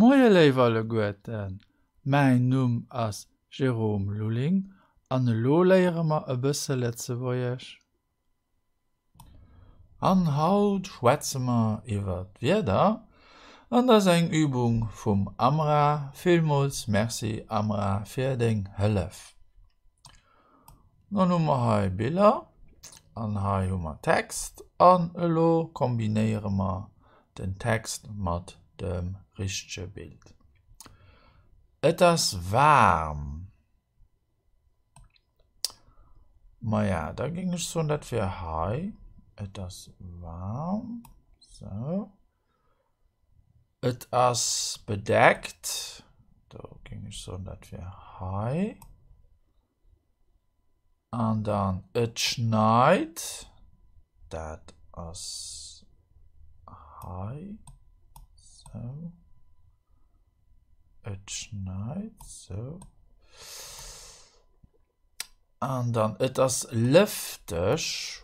Moje leiwerle Goeten, mein Numm ass Jerome Luling, an lo léiere ma e bësse Lettzebuerch. An Haut schwätze ma iwwer d'Wierder, an ass eng Übung vum Amra, Vielmals merci Amra fir deng Hëllef. Dann hummer hai Biller, an hai hummer Text, an lo kombinéiere ma den Text mat dem richsche Bild. Et ass warm. Ma ja, da ging ich so net fir hai. Et ass warm. So. Et ass bedeckt. Da ging ich so net fir hai. Und dann et schneit. Dat ass hai. So. Et schneit. So. Und dann et ass lüftech.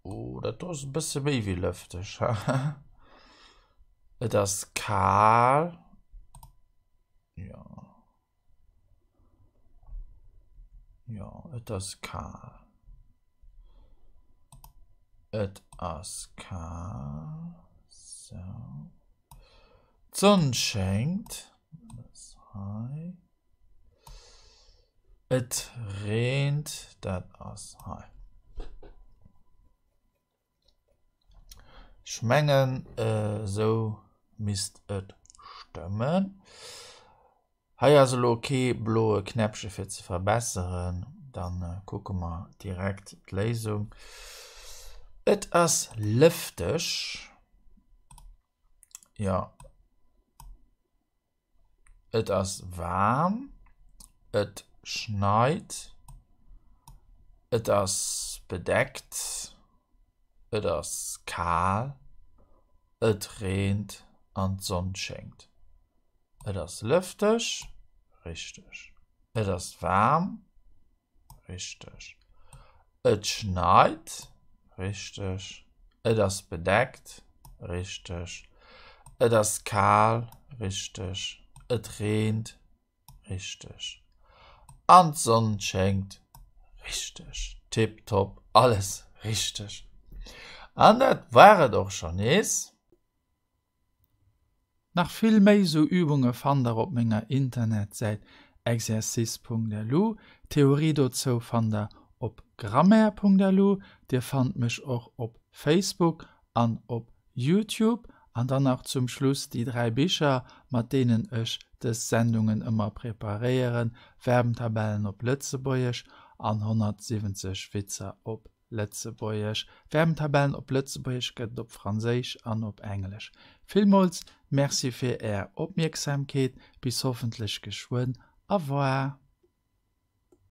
Oh, dat ass ein bisschen méi wie lüftech. Et ass kahl. Ja. Ja, et ass kahl. Et ass kahl. So. D'Sonn schenkt. Das hai. Et regnet. Dat ass hai. Schmengen so misst et stimmen. Hai also okay bloe Knäpsche fir ze verbesseren, dann gucken wir direkt die Lesung. Et ass lüftech. Ja. Et ass warm. Et schneit. Et ass bedeckt. Et ass kahl. Et regnet an d'Sonn schenkt. Et ass lüftech. Richtig. Et ass warm. Richtig. Et schneit. Richtig. Et ass bedeckt. Richtig. Et ass kahl. Richtig. Et regnet. Richtig. An d'Sonn schenkt. Richtig. Tipptopp. Alles richtig. An dat waret doch schon is. Nach viel méi so Übungen fand op ménger Internetseite exercice.lu, Theorie dazu fand op grammaire.lu, Dir fand mich auch op Facebook an op YouTube, an dann auch zum Schluss die 3 Bücher, mit denen ich des Sendungen immer präparieren, Verbentabellen op Lützebuerch an 170 Witze op Lützebuerch, Verbentabellen op Lützebuerch gëtt op Französisch an op Englisch. Vielmals merci für Ihre Aufmerksamkeit, bis hoffentlich geschwind. Au revoir.